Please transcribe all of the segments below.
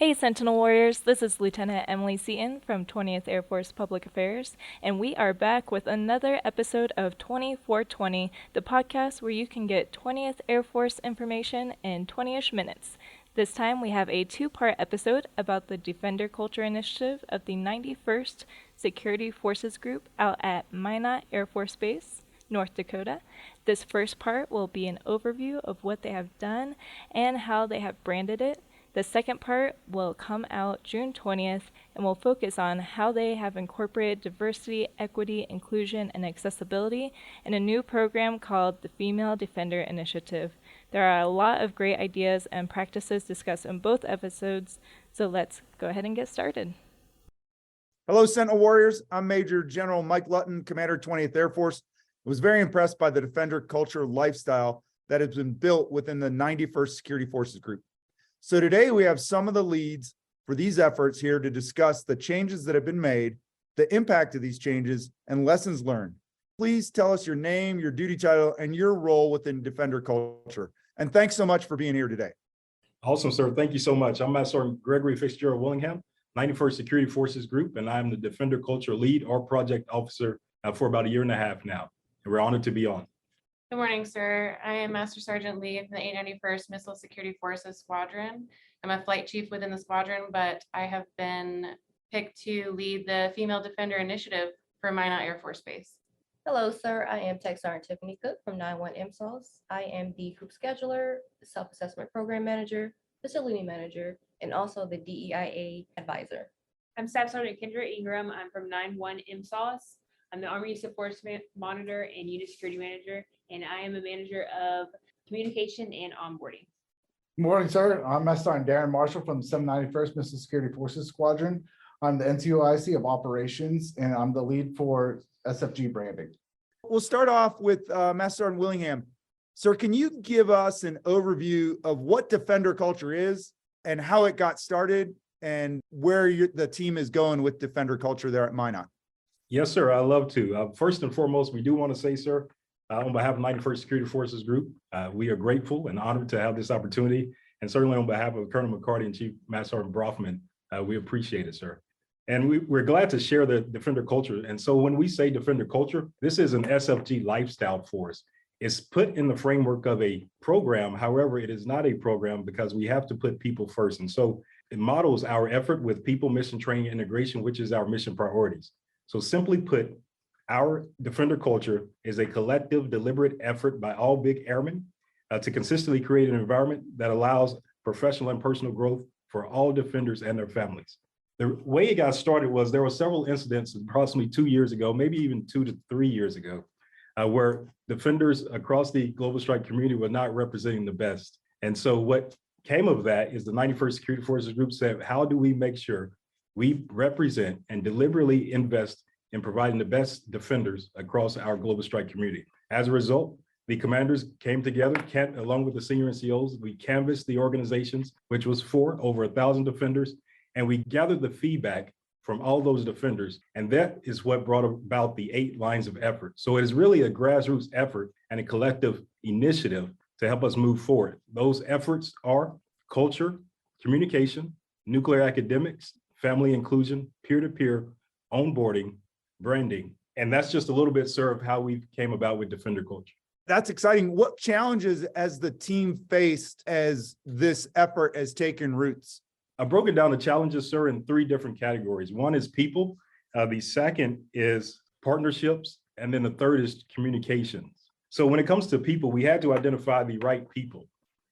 Hey Sentinel Warriors, this is Lieutenant Emily Seaton from 20th Air Force Public Affairs, and we are back with another episode of 2420, the podcast where you can get 20th Air Force information in 20-ish minutes. This time we have a two-part episode about the Defender Culture Initiative of the 91st Security Forces Group out at Minot Air Force Base, North Dakota. This first part will be an overview of what they have done and how they have branded it. The second part will come out June 20th and will focus on how they have incorporated diversity, equity, inclusion, and accessibility in a new program called the Female Defender Initiative. There are a lot of great ideas and practices discussed in both episodes, so let's go ahead and get started. Hello, Sentinel Warriors. I'm Major General Mike Lutton, Commander 20th Air Force. I was very impressed by the Defender culture lifestyle that has been built within the 91st Security Forces Group. So today we have some of the leads for these efforts here to discuss the changes that have been made, the impact of these changes, and lessons learned. Please tell us your name, your duty title, and your role within Defender culture. And thanks so much for being here today. Awesome, sir. Thank you so much. I'm Master Sergeant Gregory Fitzgerald Willingham, 91st Security Forces Group, and I'm the Defender Culture Lead or Project Officer for about a year and a half now. And we're honored to be on. Good morning, sir. I am Master Sergeant Lee from the 891st Missile Security Forces Squadron. I'm a flight chief within the squadron, but I have been picked to lead the Female Defender Initiative for Minot Air Force Base. Hello, sir. I am Tech Sergeant Tiffany Cook from 91 MSOS. I am the Group Scheduler, the Self-Assessment Program Manager, Facility Manager, and also the DEIA Advisor. I'm Staff Sergeant Kendra Ingram. I'm from 91 MSOS. I'm the Army Use of Force Monitor and Unit Security Manager, and I am a manager of communication and onboarding. Good morning, sir. I'm Master Sergeant Darren Marshall from the 791st Missile Security Forces Squadron. I'm the NCOIC of Operations, and I'm the lead for SFG branding. We'll start off with Master Sergeant Willingham. Sir, can you give us an overview of what Defender culture is and how it got started and where the team is going with Defender culture there at Minot? Yes, sir. I'd love to. First and foremost, we do want to say, sir, on behalf of 91st Security Forces Group, we are grateful and honored to have this opportunity. And certainly on behalf of Colonel McCarty and Chief Master Sergeant Brofman, we appreciate it, sir. And we're glad to share the Defender culture. And so when we say Defender culture, this is an SFG lifestyle for us. It's put in the framework of a program. However, it is not a program because we have to put people first. And so it models our effort with people, mission, training, integration, which is our mission priorities. So simply put, our Defender culture is a collective, deliberate effort by all big airmen to consistently create an environment that allows professional and personal growth for all defenders and their families. The way it got started was there were several incidents approximately 2 years ago, maybe even 2 to 3 years ago, where defenders across the global strike community were not representing the best. And so what came of that is the 91st Security Forces Group said, how do we make sure we represent and deliberately invest in providing the best defenders across our global strike community? As a result, the commanders came together, along with the senior NCOs. We canvassed the organizations, which was for over 1,000 defenders, and we gathered the feedback from all those defenders. And that is what brought about the 8 lines of effort. So it is really a grassroots effort and a collective initiative to help us move forward. Those efforts are culture, communication, nuclear academics, family inclusion, peer-to-peer, onboarding, branding. And that's just a little bit, sir, of how we came about with Defender culture. That's exciting. What challenges has the team faced as this effort has taken roots? I've broken down the challenges, sir, in 3 different categories. One is people, the second is partnerships, and then the third is communications. So when it comes to people, we had to identify the right people.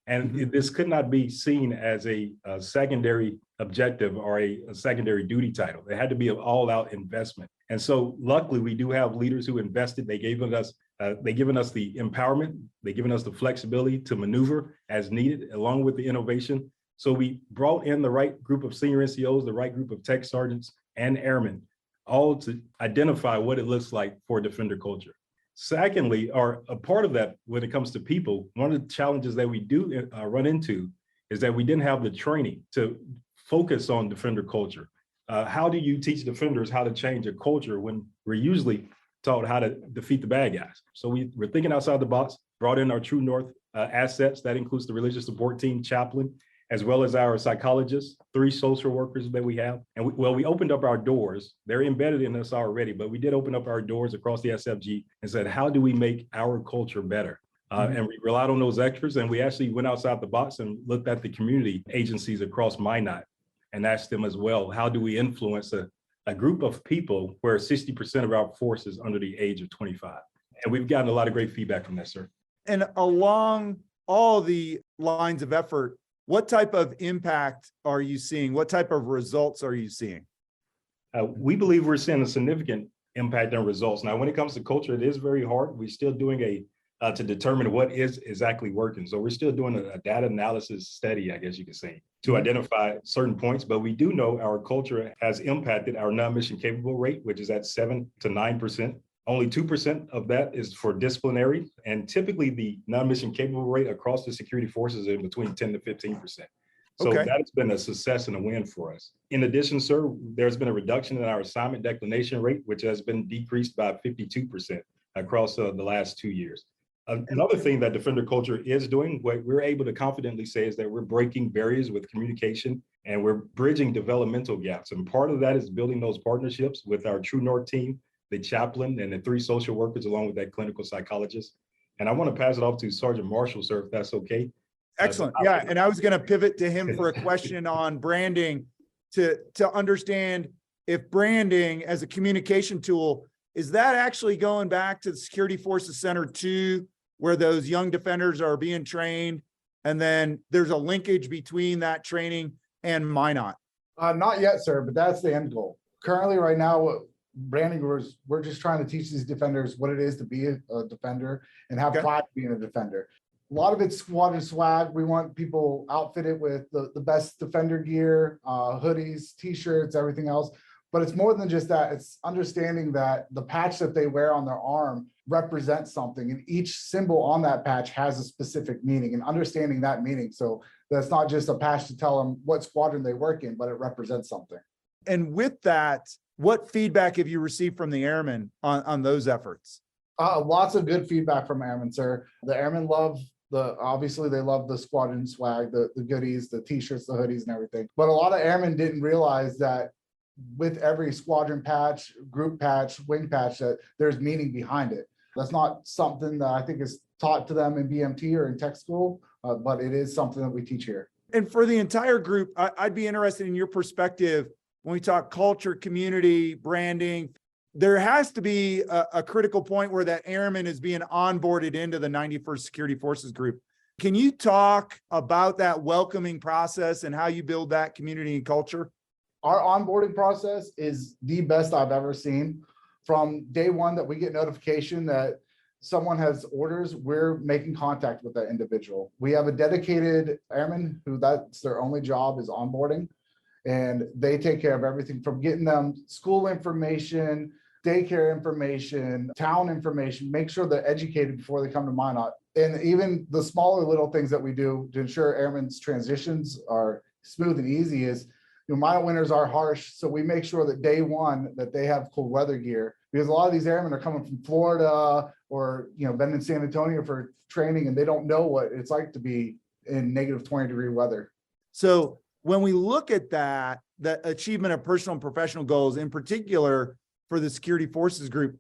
And this could not be seen as a secondary objective or a secondary duty title. It had to be an all-out investment. And so luckily, we do have leaders who invested. They've given us the empowerment. They've given us the flexibility to maneuver as needed, along with the innovation. So we brought in the right group of senior NCOs, the right group of tech sergeants and airmen, all to identify what it looks like for Defender culture. Secondly, or a part of that, when it comes to people, one of the challenges that we do run into is that we didn't have the training to focus on Defender culture. How do you teach defenders how to change a culture when we're usually taught how to defeat the bad guys? So we're thinking outside the box, brought in our True North assets. That includes the religious support team, chaplain, as well as our psychologists, 3 social workers that we have. And we opened up our doors. They're embedded in us already, but we did open up our doors across the SFG and said, how do we make our culture better? And we relied on those extras. And we actually went outside the box and looked at the community agencies across Minot and asked them as well, how do we influence a group of people where 60% of our force is under the age of 25? And we've gotten a lot of great feedback from that, sir. And along all the lines of effort, what type of impact are you seeing? What type of results are you seeing? We believe we're seeing a significant impact on results. Now, when it comes to culture, it is very hard. We're still doing to determine what is exactly working. So we're still doing a data analysis study, I guess you could say, to identify certain points. But we do know our culture has impacted our non-mission capable rate, which is at 7 to 9%. Only 2% of that is for disciplinary. And typically the non-mission capable rate across the security forces is between 10 to 15%. So Okay. that has been a success and a win for us. In addition, sir, there's been a reduction in our assignment declination rate, which has been decreased by 52% across the last 2 years. Another thing that Defender culture is doing, what we're able to confidently say is that we're breaking barriers with communication and we're bridging developmental gaps. And part of that is building those partnerships with our True North team, the chaplain, and the 3 social workers, along with that clinical psychologist. And I want to pass it off to Sergeant Marshall, sir, if that's okay. Excellent. Yeah. And I was going to pivot to him for a question on branding to understand if branding as a communication tool, is that actually going back to the Security Forces Center 2, where those young defenders are being trained? And then there's a linkage between that training and Minot. Not yet, sir, but that's the end goal. Currently, right now, branding, we're just trying to teach these defenders what it is to be a defender and have pride being a defender. A lot of it's squadron swag. We want people outfitted with the best defender gear, hoodies, t-shirts, everything else. But it's more than just that. It's understanding that the patch that they wear on their arm represents something, and each symbol on that patch has a specific meaning, and understanding that meaning. So that's not just a patch to tell them what squadron they work in, but it represents something. And with that, what feedback have you received from the airmen on those efforts? Lots of good feedback from airmen, sir. The airmen love obviously they love the squadron swag, the goodies, the t-shirts, the hoodies and everything. But a lot of airmen didn't realize that with every squadron patch, group patch, wing patch, that there's meaning behind it. That's not something that I think is taught to them in BMT or in tech school, but it is something that we teach here. And for the entire group, I'd be interested in your perspective when we talk culture, community, branding. There has to be a critical point where that airman is being onboarded into the 91st Security Forces group. Can you talk about that welcoming process and how you build that community and culture? Our onboarding process is the best I've ever seen. From day one that we get notification that someone has orders, we're making contact with that individual. We have a dedicated airman who that's their only job is onboarding. And they take care of everything from getting them school information, daycare information, town information, make sure they're educated before they come to Minot. And even the smaller little things that we do to ensure airmen's transitions are smooth and easy is, Minot winters are harsh. So we make sure that day one that they have cold weather gear, because a lot of these airmen are coming from Florida or, been in San Antonio for training, and they don't know what it's like to be in negative 20-degree weather. So when we look at that achievement of personal and professional goals, in particular for the Security Forces group,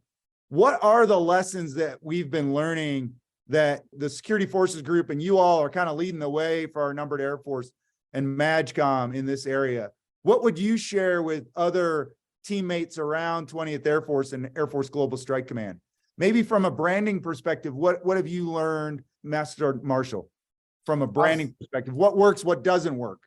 what are the lessons that we've been learning that the Security Forces group and you all are kind of leading the way for our numbered Air Force and MAGCOM in this area? What would you share with other teammates around 20th Air Force and Air Force Global Strike Command? Maybe from a branding perspective, what have you learned, Master Sergeant Marshall, from a branding perspective? What works, what doesn't work?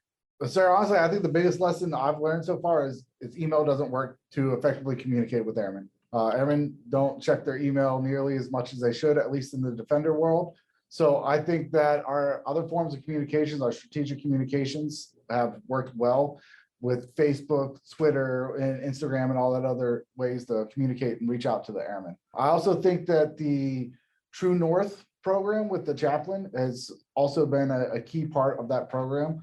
Sir, honestly, I think the biggest lesson I've learned so far is email doesn't work to effectively communicate with airmen. Airmen don't check their email nearly as much as they should, at least in the defender world. So I think that our other forms of communications, our strategic communications, have worked well with Facebook, Twitter, and Instagram, and all that other ways to communicate and reach out to the airmen. I also think that the True North program with the chaplain has also been a key part of that program.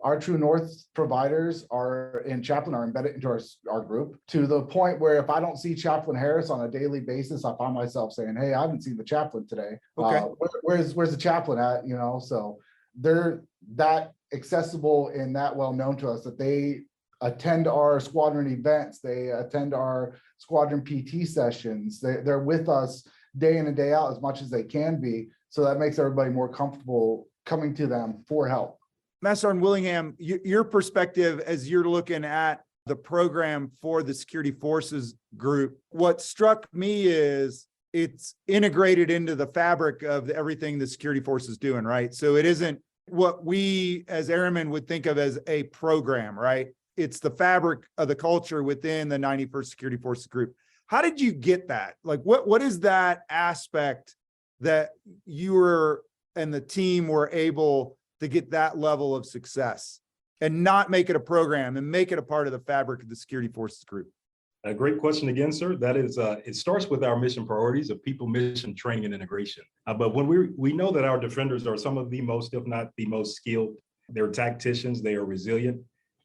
Our True North providers and chaplain are embedded into our group, to the point where if I don't see Chaplain Harris on a daily basis, I find myself saying, hey, I haven't seen the chaplain today. Okay. Where's the chaplain at? So that accessible and that well known to us that they attend our squadron events, they attend our squadron PT sessions. They're with us day in and day out as much as they can be. So that makes everybody more comfortable coming to them for help. Master Sergeant Willingham, your perspective as you're looking at the program for the Security Forces Group, what struck me is it's integrated into the fabric of everything the Security Force is doing, right? So it isn't what we as airmen would think of as a program, right? It's the fabric of the culture within the 91st Security Forces Group. How did you get that? Like, what is that aspect that you were and the team were able to get that level of success and not make it a program and make it a part of the fabric of the Security Forces Group? A great question again, sir. That is, it starts with our mission priorities of people, mission, training, and integration. But when we know that our defenders are some of the most, if not the most skilled, they're tacticians, they are resilient,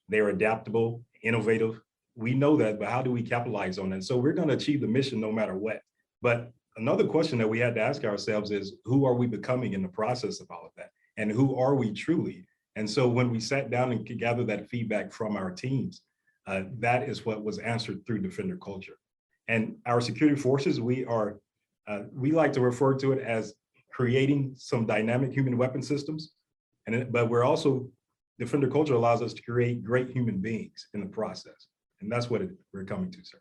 they are adaptable, innovative. We know that, but how do we capitalize on that? So we're going to achieve the mission no matter what. But another question that we had to ask ourselves is, who are we becoming in the process of all of that? And who are we truly? And so when we sat down and gathered that feedback from our teams, that is what was answered through Defender culture. And our security forces, we like to refer to it as creating some dynamic human weapon systems. But we're also, Defender culture allows us to create great human beings in the process. And that's what we're coming to, sir.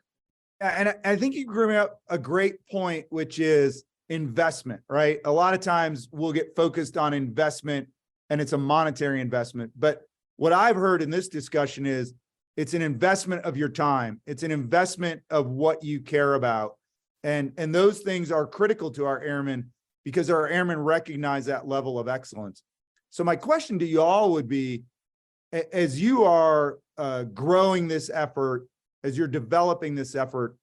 And I think you bring up a great point, which is investment, right? A lot of times we'll get focused on investment and it's a monetary investment. But what I've heard in this discussion is it's an investment of your time. It's an investment of what you care about. And those things are critical to our airmen because our airmen recognize that level of excellence. So my question to you all would be, as you are growing this effort, as you're developing this effort,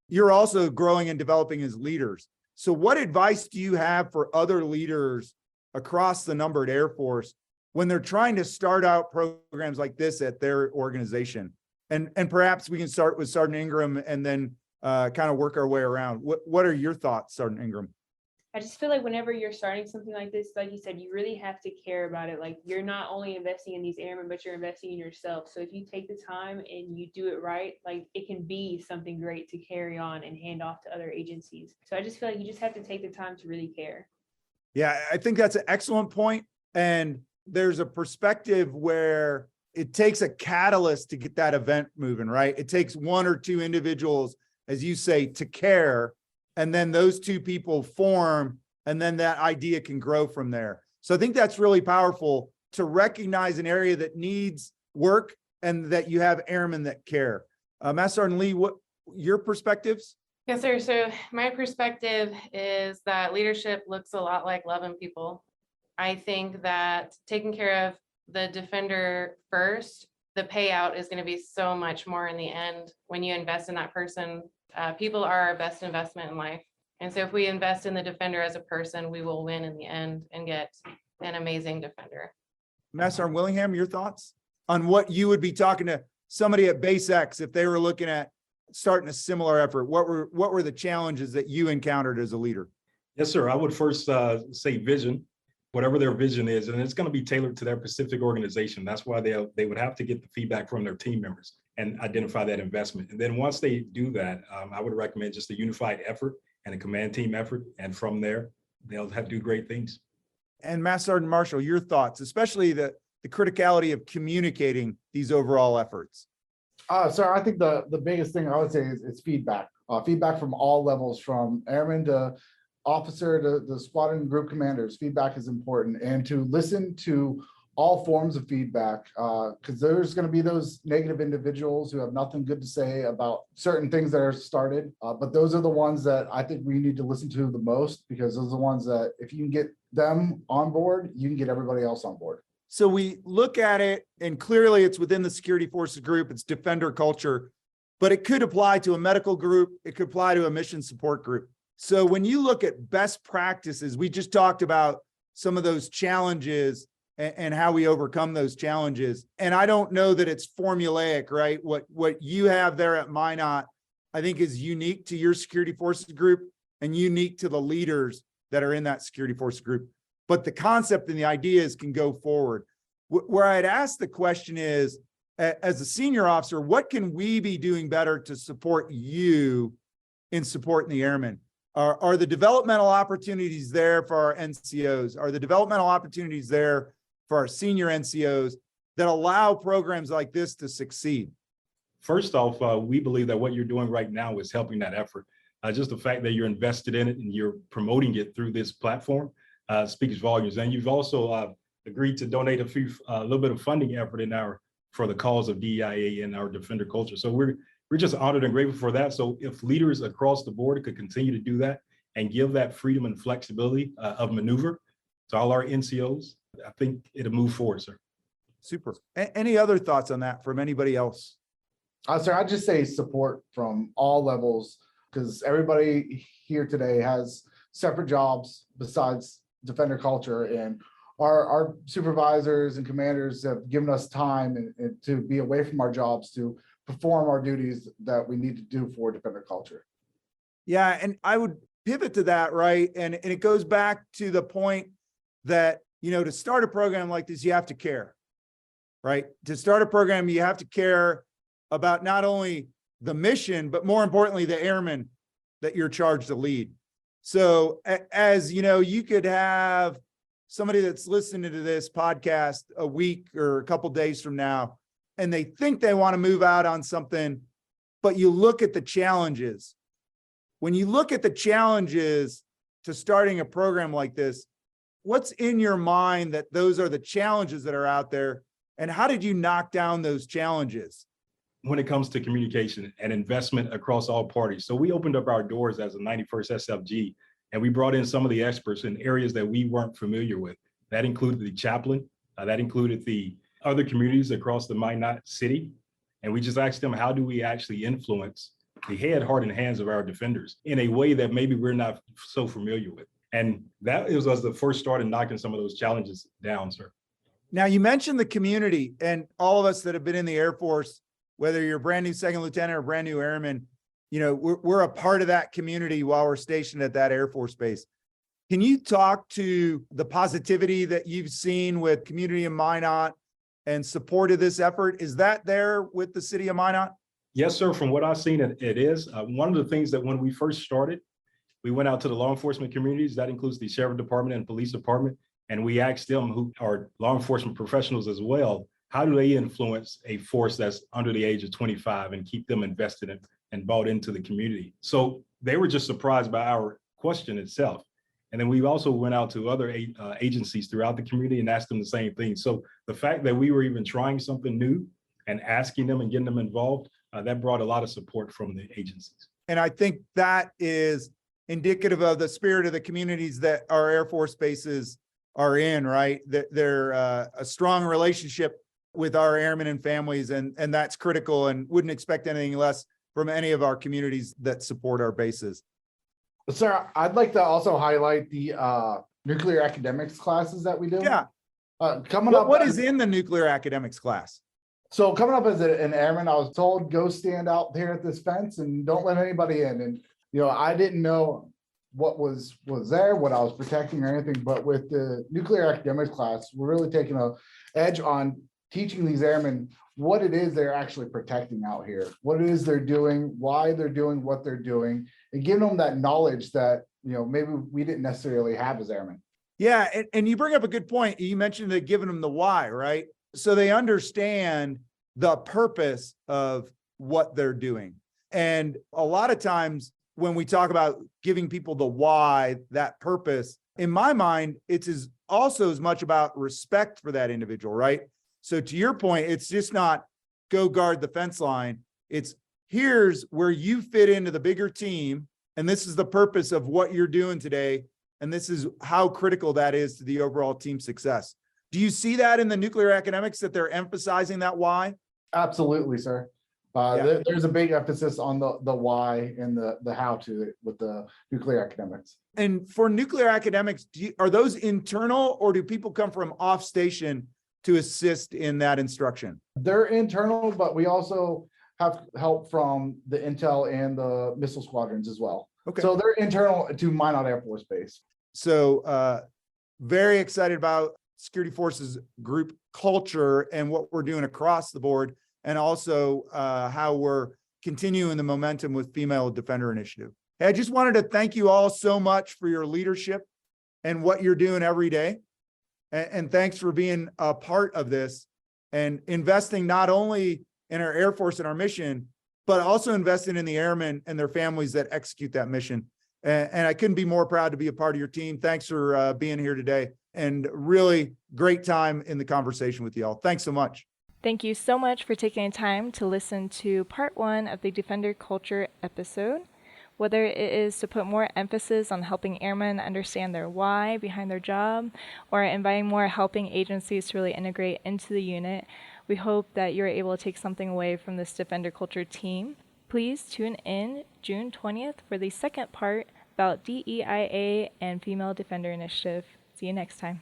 you're also growing and developing as leaders. So what advice do you have for other leaders across the numbered Air Force when they're trying to start out programs like this at their organization? And perhaps we can start with Sergeant Ingram and then kind of work our way around. What are your thoughts, Sergeant Ingram? I just feel like whenever you're starting something like this, like you said, you really have to care about it. Like, you're not only investing in these airmen, but you're investing in yourself. So if you take the time and you do it right, like, it can be something great to carry on and hand off to other agencies. So I just feel like you just have to take the time to really care. Yeah, I think that's an excellent point. And there's a perspective where it takes a catalyst to get that event moving, right? It takes one or two individuals, as you say, to care. And then those two people form, and then that idea can grow from there. So I think that's really powerful to recognize an area that needs work and that you have airmen that care. Master Sergeant Lee, what your perspectives? Yes, sir. So my perspective is that leadership looks a lot like loving people. I think that taking care of the defender first, the payout is going to be so much more in the end when you invest in that person. People are our best investment in life. And so if we invest in the defender as a person, we will win in the end and get an amazing defender. Master Sergeant Willingham, your thoughts on what you would be talking to somebody at Base X if they were looking at starting a similar effort? What were the challenges that you encountered as a leader? Yes, sir. I would first say vision, whatever their vision is, and it's going to be tailored to their specific organization. That's why they would have to get the feedback from their team members and identify that investment. And then once they do that, I would recommend just a unified effort and a command team effort. And from there, they'll have to do great things. And Master Sergeant Marshall, your thoughts, especially the criticality of communicating these overall efforts. Sir, I think the biggest thing I would say is feedback. Feedback from all levels, from airman to officer to the squadron group commanders. Feedback is important, and to listen to all forms of feedback, because there's going to be those negative individuals who have nothing good to say about certain things that are started. But those are the ones that I think we need to listen to the most, because those are the ones that if you can get them on board, you can get everybody else on board. So we look at it, and clearly it's within the Security Forces Group, it's defender culture, but it could apply to a medical group, it could apply to a mission support group. So when you look at best practices, we just talked about some of those challenges and how we overcome those challenges. And I don't know that it's formulaic, right? What you have there at Minot, I think is unique to your Security Forces Group and unique to the leaders that are in that Security Forces Group. But the concept and the ideas can go forward. Where I'd ask the question is, as a senior officer, what can we be doing better to support you in supporting the airmen? Are the developmental opportunities there for our NCOs? Are the developmental opportunities there for our senior NCOs that allow programs like this to succeed? First off, we believe that what you're doing right now is helping that effort. Just the fact that you're invested in it and you're promoting it through this platform speaks volumes. And you've also agreed to donate a little bit of funding effort for the cause of DEIA and our defender culture. So we're just honored and grateful for that. So if leaders across the board could continue to do that and give that freedom and flexibility of maneuver to all our NCOs, I think it'll move forward, sir. Super. Any other thoughts on that from anybody else? Sir, I'd just say support from all levels, because everybody here today has separate jobs besides defender culture, and our supervisors and commanders have given us time and to be away from our jobs to perform our duties that we need to do for defender culture. Yeah, and I would pivot to that, right? And it goes back to the point that, to start a program like this, you have to care, right? To start a program, you have to care about not only the mission, but more importantly, the airmen that you're charged to lead. So as you could have somebody that's listening to this podcast a week or a couple days from now, and they think they want to move out on something, but you look at the challenges. When you look at the challenges to starting a program like this, what's in your mind that those are the challenges that are out there, and how did you knock down those challenges? When it comes to communication and investment across all parties. So we opened up our doors as a 91st SFG, and we brought in some of the experts in areas that we weren't familiar with. That included the chaplain, that included the other communities across the Minot city. And we just asked them, how do we actually influence the head, heart, and hands of our defenders in a way that maybe we're not so familiar with? And that was the first start in knocking some of those challenges down, sir. Now, you mentioned the community, and all of us that have been in the Air Force, whether you're a brand new second lieutenant or brand new airman, we're a part of that community while we're stationed at that Air Force base. Can you talk to the positivity that you've seen with community in Minot and support of this effort? Is that there with the city of Minot? Yes, sir. From what I've seen, it is. One of the things that when we first started, we went out to the law enforcement communities. That includes the sheriff department and police department. And we asked them, who are law enforcement professionals as well, how do they influence a force that's under the age of 25 and keep them invested in and bought into the community? So they were just surprised by our question itself. And then we also went out to other agencies throughout the community and asked them the same thing. So the fact that we were even trying something new and asking them and getting them involved, that brought a lot of support from the agencies. And I think that is indicative of the spirit of the communities that our Air Force bases are in, right? That they're a strong relationship with our airmen and families, and that's critical, and wouldn't expect anything less from any of our communities that support our bases. Sir, I'd like to also highlight the nuclear academics classes that we do. Yeah. Coming up. What is in the nuclear academics class? So coming up as an airman, I was told, go stand out here at this fence and don't let anybody in. And, I didn't know what was there, what I was protecting or anything, but with the nuclear academics class, we're really taking an edge on teaching these airmen what it is they're actually protecting out here, what it is they're doing, why they're doing what they're doing, and giving them that knowledge that, maybe we didn't necessarily have as airmen. Yeah, and you bring up a good point. You mentioned that giving them the why, right? So they understand the purpose of what they're doing. And a lot of times when we talk about giving people the why, that purpose, in my mind, it's also as much about respect for that individual, right? So to your point, it's just not go guard the fence line. It's here's where you fit into the bigger team. And this is the purpose of what you're doing today. And this is how critical that is to the overall team success. Do you see that in the nuclear academics, that they're emphasizing that why? Absolutely, sir. There's a big emphasis on the why and the how to with the nuclear academics. And for nuclear academics, are those internal, or do people come from off station to assist in that instruction? They're internal, but we also have help from the intel and the missile squadrons as well. Okay. So they're internal to Minot Air Force Base. So very excited about Security Forces group culture and what we're doing across the board, and also how we're continuing the momentum with Female Defender Initiative. Hey, I just wanted to thank you all so much for your leadership and what you're doing every day. And thanks for being a part of this and investing not only in our Air Force and our mission, but also investing in the airmen and their families that execute that mission. And I couldn't be more proud to be a part of your team. Thanks for being here today, and really great time in the conversation with y'all. Thanks so much. Thank you so much for taking time to listen to part 1 of the Defender Culture episode. Whether it is to put more emphasis on helping airmen understand their why behind their job, or inviting more helping agencies to really integrate into the unit, we hope that you're able to take something away from this Defender Culture team. Please tune in June 20th for the second part about DEIA and Female Defender Initiative. See you next time.